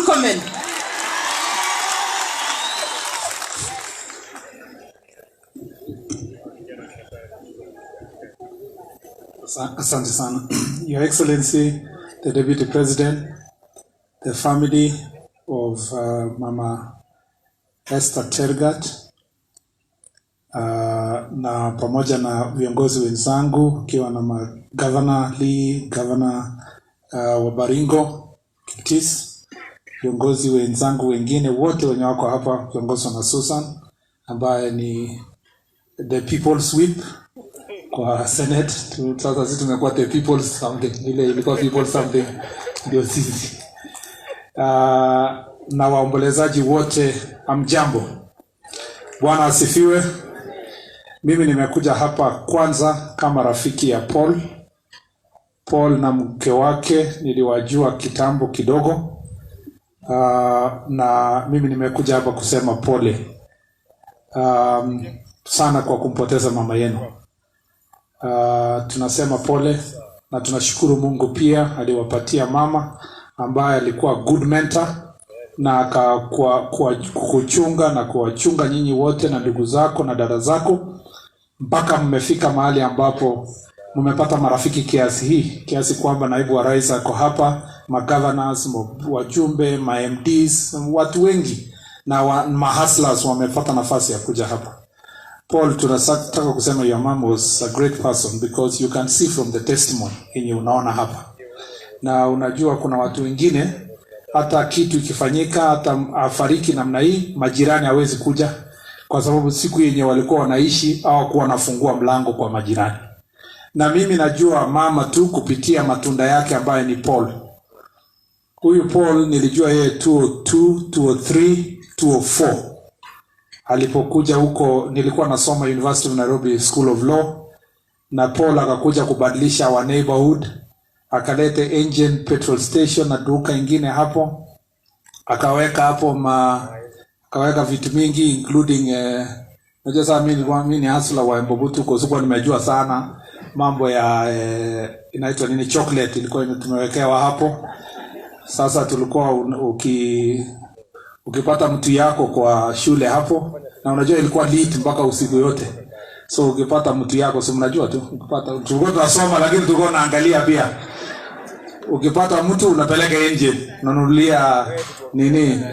Murkomen. Asante sana. Your Excellency, the Deputy President, the family of Mama Esther Chergat, na pamoja na viongozi wenzangu kiwa na Governor Lee, Governor wa Baringo, Kiptis, viongozi wenzangu wengine wote wenye wako hapa, viongozi na Susan ambaye ni the People's Whip kwa Senate. Sasa sisi tumekuwa the People's something, ile ilikuwa People's something ndio sisi. Na waombolezaji wote, amjambo. Bwana asifiwe. Mimi nimekuja hapa kwanza kama rafiki ya Paul. Paul na mke wake niliwajua kitambo kidogo. Na mimi nimekuja hapa kusema pole sana kwa kumpoteza mama yenu. Tunasema pole na tunashukuru Mungu pia aliwapatia mama ambaye alikuwa good mentor na kuchunga na kuwachunga nyinyi wote na ndugu zako na dada zako mpaka mmefika mahali ambapo mmepata marafiki kiasi kwamba naibu wa rais ako hapa, magovernors, wajumbe, MDs, watu wengi na mahustlers wamepata nafasi ya kuja hapa. Paul, tunataka kusema your mom was a great person because you can see from the testimony yenye unaona hapa. Na unajua kuna watu wengine hata kitu ikifanyika hata afariki namna hii majirani hawezi kuja kwa sababu siku yenye walikuwa wanaishi au kuwa nafungua mlango kwa majirani. Na mimi najua mama tu kupitia matunda yake ambaye ni Paul. Huyu Paul nilijua yeye 202, 203, 204. Alipokuja huko nilikuwa nasoma University of Nairobi School of Law na Paul akakuja kubadilisha our neighborhood, akalete engine petrol station na duka ingine hapo, akaweka hapo akaweka vitu mingi including unajua sasa mimi ni hustler wa Mbogutu kwa sababu nimejua sana mambo ya inaitwa nini chocolate ilikuwa tumewekewa hapo. Sasa tulikuwa ukipata mtu yako kwa shule hapo na unajua ilikuwa late mpaka usiku yote. So ukipata mtu yako si mnajua tu ukipata tulikuwa tunasoma lakini tulikuwa tunaangalia pia. Ukipata mtu unapeleka engine unanunulia nini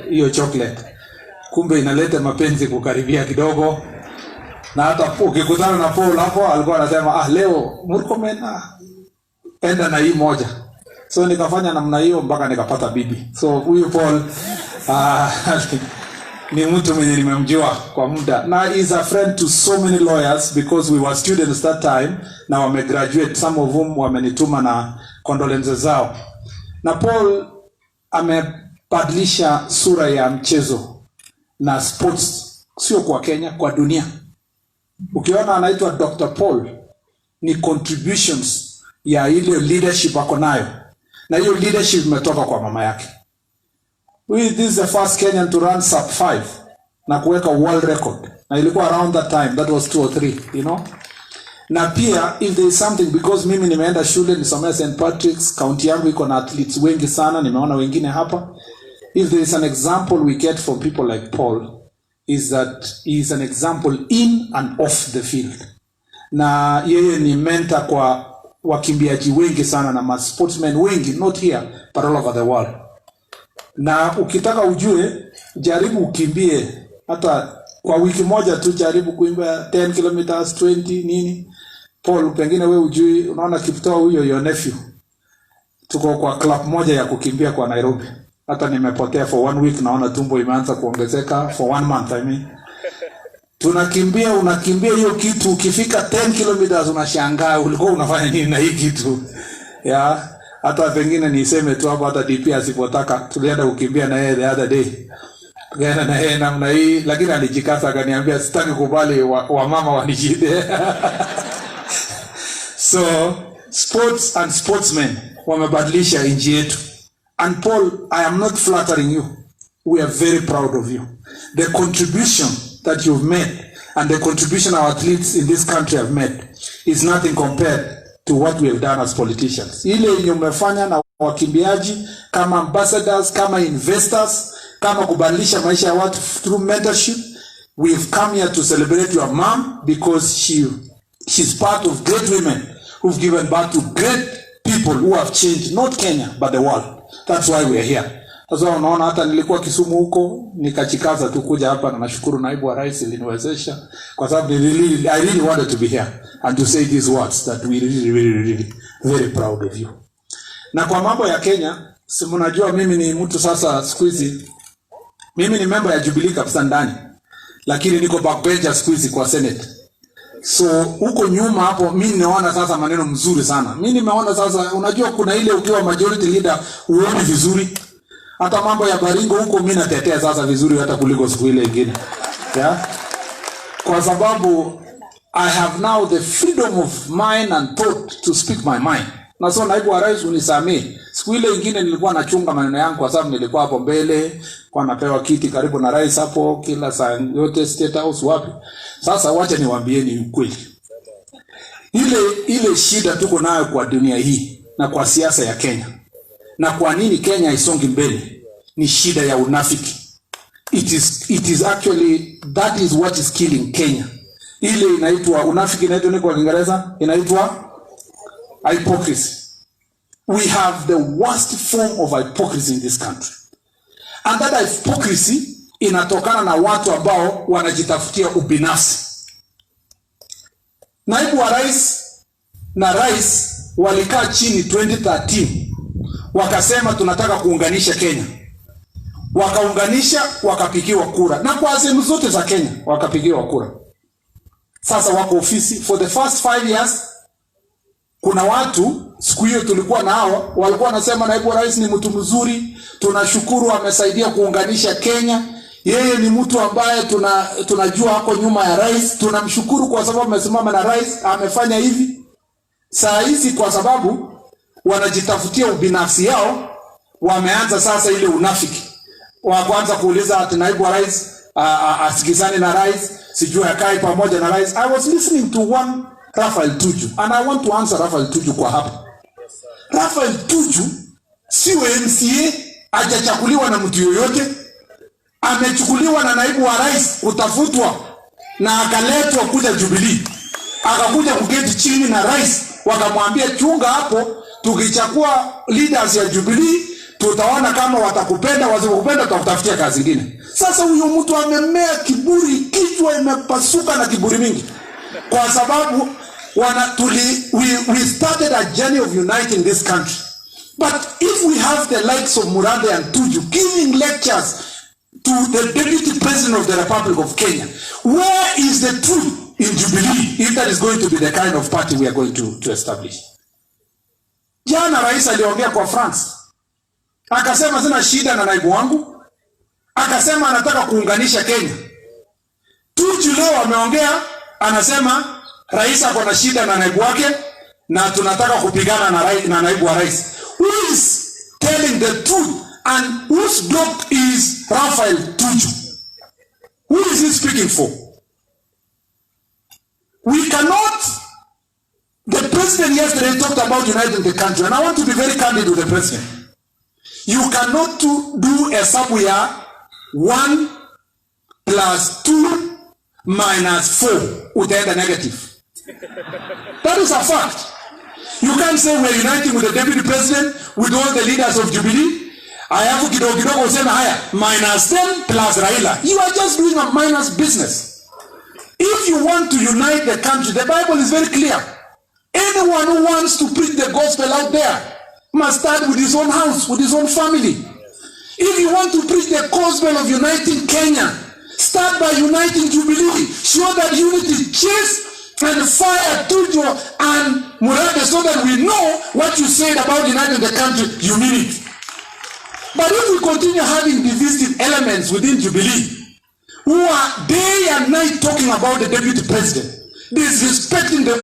hiyo chocolate. Kumbe inaleta mapenzi kukaribia kidogo. Na hata ukikutana na Paul hapo alikuwa anasema leo Murkomen enda na hii moja. So nikafanya namna hiyo mpaka nikapata bibi. So huyu Paul ni mtu mwenye nimemjua kwa muda. Na is a friend to so many lawyers because we were students that time. Na wamegraduate, some of whom wamenituma na condolences zao. Na Paul amebadilisha sura ya mchezo na sports sio kwa Kenya, kwa dunia. Ukiona anaitwa Dr. Paul ni contributions ya ile leadership ako nayo. Na hiyo leadership imetoka kwa mama yake. This is the first Kenyan to run sub 5 na kuweka world record. Na ilikuwa around that time, that was 2 or 3, you know. Na pia if there is something, because mimi nimeenda shule nisomea St. Patrick's, county yangu iko na athletes wengi sana, nimeona wengine hapa. If there is an example we get from people like Paul, is that he is an example in and off the field. Na yeye ni mentor kwa wakimbiaji wengi sana na sportsmen wengi, not here but all over the world. Na ukitaka ujue, jaribu ukimbie hata kwa wiki moja tu, jaribu kuimba 10 kilometers, 20 nini. Paul, pengine wewe ujui, unaona Kiptoo huyo your nephew. Tuko kwa club moja ya kukimbia kwa Nairobi. Hata nimepotea for 1 week, naona tumbo imeanza kuongezeka for 1 month I mean. Tunakimbia, unakimbia hiyo kitu, ukifika 10 kilometers unashangaa ulikuwa unafanya nini na hii kitu. Ya, hata pengine niseme tu hapo hata DP asipotaka, tulienda kukimbia na yeye the other day. Tukaenda na yeye namna hii, lakini alijikasa akaniambia sitaki kubali wa mama wanijide. So, sports and sportsmen wamebadilisha nchi yetu. And Paul, I am not flattering you. We are very proud of you. The contribution that you've made and the contribution our athletes in this country have made is nothing compared to what we have done as politicians. Ile yenye umefanya na wakimbiaji kama ambassadors, kama investors, kama kubadilisha maisha ya watu through mentorship. We've come here to celebrate your mom because she's part of great women who've given birth to great people who have changed not Kenya but the world. That's why we're here. Sasa unaona hata nilikuwa Kisumu huko nikachikaza tu kuja hapa, na nashukuru naibu wa rais aliniwezesha kwa sababu I really wanted to be here and to say these words that we really very proud of you. Na kwa mambo ya Kenya, si mnajua mimi ni mtu sasa siku hizi, mimi ni member ya Jubilee kabisa ndani, lakini niko backbencher siku hizi kwa Senate. So huko nyuma hapo mimi naona sasa maneno mzuri sana. Mimi nimeona sasa, unajua kuna ile ukiwa majority leader uone vizuri. Hata mambo ya Baringo huko mimi natetea sasa vizuri hata kuliko siku ile nyingine. Yeah? Kwa sababu I have now the freedom of mind and thought to speak my mind. Na so naibu wa rais unisamee. Siku ile nyingine nilikuwa nachunga maneno yangu kwa sababu nilikuwa hapo mbele, kwa napewa kiti karibu na rais hapo kila saa yote State House wapi. Sasa wacha niwaambieni ukweli. Ile shida tuko nayo kwa dunia hii na kwa siasa ya Kenya. Na kwa nini Kenya isongi mbele? Ni shida ya unafiki. It is actually, that is what is killing Kenya. Ile inaitwa unafiki, inaitwa ni kwa Kiingereza inaitwa hypocrisy. We have the worst form of hypocrisy in this country. And that hypocrisy inatokana na watu ambao wanajitafutia ubinafsi. Naibu wa rais na rais walikaa chini 2013. Wakasema tunataka kuunganisha Kenya. Wakaunganisha, wakapigiwa kura. Na kwa sehemu zote za Kenya wakapigiwa kura. Sasa wako ofisi for the first 5 years. Kuna watu siku hiyo tulikuwa nao walikuwa wanasema naibu wa rais ni mtu mzuri, tunashukuru amesaidia kuunganisha Kenya. Yeye ni mtu ambaye tunajua hako nyuma ya rais, tunamshukuru kwa sababu amesimama na rais, amefanya hivi. Saa hizi kwa sababu wanajitafutia ubinafsi yao, wameanza sasa ile unafiki. Waanza kuuliza ati naibu wa rais asikizane na rais, sijui akae pamoja na rais. I was listening to one Raphael Tuju, and I want to answer Raphael Tuju kwa hapa. Raphael Tuju si MCA, hajachakuliwa na mtu yoyote. Amechukuliwa na naibu wa rais kutafutwa na akaletwa kuja Jubilee. Akakuja kuketi chini na rais, wakamwambia chunga hapo, tukichakua leaders ya Jubilee tutaona kama watakupenda, wasipokupenda tutakutafutia kazi nyingine. Sasa huyo mtu amemea kiburi, kichwa imepasuka na kiburi mingi. Kwa sababu we started a journey of uniting this country. But if we have the likes of Murathe and Tuju giving lectures to the Deputy President of the Republic of Kenya, where is the truth in Jubilee if that is going to be the kind of party we are going to establish? Jana rais aliongea kwa France. Akasema sina shida na naibu wangu. Akasema anataka kuunganisha Kenya. Tuju leo ameongea, anasema rais ako na shida na naibu wake na tunataka kupigana na naibu wa rais. Who is telling the truth and whose block is Raphael Tuju? Who is he speaking for? We cannot. The president yesterday talked about uniting the country, and I want to be very candid with the president. You cannot do a subway 1 + 2 - 4 utaenda negative. That is a fact. You can't say we're uniting with the deputy president, with all the leaders of Jubilee. Ayafu kidogo useme haya -10 plus Raila. You are just doing a minus business. If you want to unite the country, the Bible is very clear. Anyone who wants to preach the gospel out there must start with his own house, with his own family. If you want to preach the gospel of uniting Kenya, start by uniting Jubilee. Show that unity, chase and fire Tuju and Murathe so that we know what you said about uniting the country, you mean it. But if we continue having divisive elements within Jubilee, who are day and night talking about the deputy president, disrespecting the...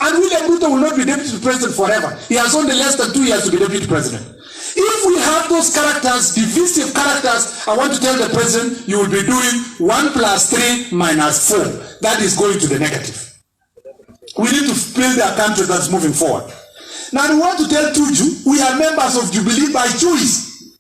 And William Ruto will not be deputy president forever. He has only less than 2 years to be deputy president. If we have those characters, divisive characters, I want to tell the president, you will be doing 1 + 3 - 4. That is going to the negative. We need to build a country that's moving forward. Now we want to tell Tuju, we are members of Jubilee by choice.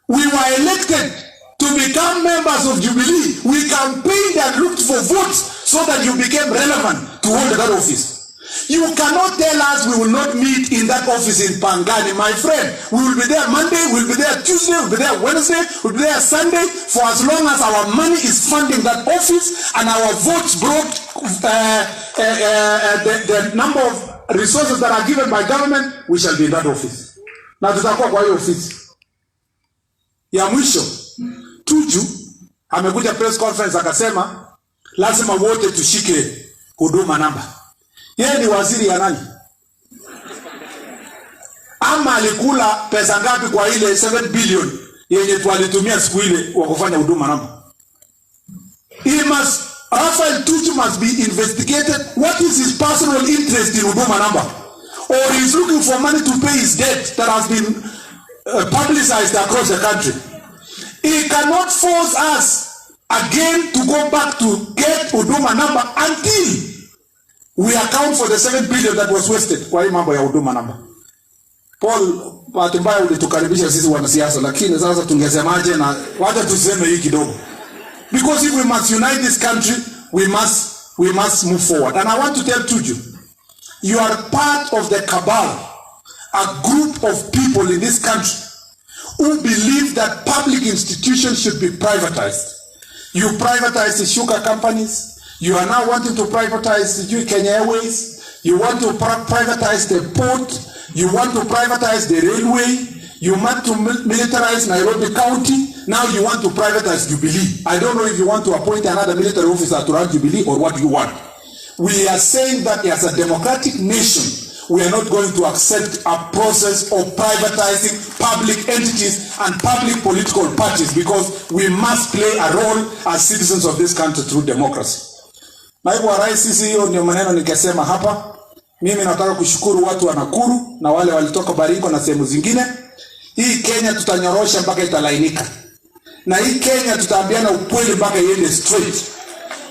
We were elected to become members of Jubilee. We campaigned and looked for votes so that you became relevant to hold that office. You cannot tell us we will not meet in that office in Pangani, my friend. We will be there Monday, we'll be there Tuesday, we'll be there Wednesday, we'll be there Sunday, for as long as our money is funding that office and our votes brought the number of resources that are given by government, we shall be in that office. Na tutakuwa kwa hiyo office. Ya mwisho, Tuju amekuja press conference akasema lazima wote tushike huduma namba. Yeye ni waziri ya nani? Ama alikula pesa ngapi kwa ile 7 billion yenye tualitumia siku ile wa kufanya huduma namba? Rafael Tuju must be investigated. What is his personal interest in huduma namba? Or he's looking for money to pay his debt that has been publicized across the country. He cannot force us again to go back to get huduma number until we account for the 7 billion that was wasted kwa hii mambo ya huduma number. Paul, bahati mbaya ulitukaribisha sisi wanasiasa, lakini sasa tungesemaje na wacha tuseme hii kidogo. Because if we must unite this country, we must move forward. And I want to tell Tuju, you are part of the cabal, a group of people in this country who believe that public institutions should be privatized. You privatized the sugar companies. You are now wanting to privatize the Kenya Airways. You want to privatize the port. You want to privatize the railway. You want to militarize Nairobi County. Now you want to privatize Jubilee. I don't know if you want to appoint another military officer to run Jubilee or what you want. We are saying that as a democratic nation, we are not going to accept a process of privatizing public entities and public political parties, because we must play a role as citizens of this country through democracy. Naibu wa Rais, sisi hiyo ndio maneno nikasema hapa. Mimi nataka kushukuru watu wa Nakuru na wale walitoka Baringo na sehemu zingine. Hii Kenya tutanyorosha mpaka italainika. Na hii Kenya tutaambiana ukweli mpaka iende straight.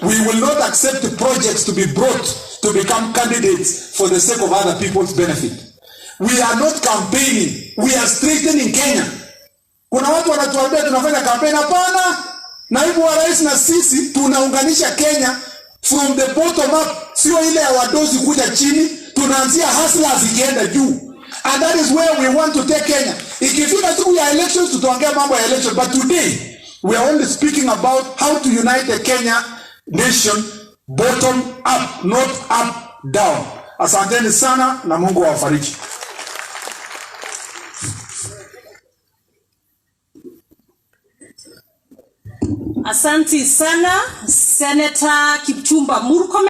We will not accept the projects to be brought to become candidates for the sake of other people's benefit. We are not campaigning. We are straightening Kenya. Kuna watu wanatuambia tunafanya campaign. Hapana. Naibu wa Rais na sisi tunaunganisha Kenya from the bottom up. Sio ile ya wadozi kuja chini. Tunaanzia hustlers ikienda juu. And that is where we want to take Kenya. Ikifika siku ya elections tutaongea mambo ya elections. But today we are only speaking about how to unite the Kenya nation bottom up, not up down. Asanteni sana na Mungu awafariji. Asante sana Senator Kipchumba Murkomen.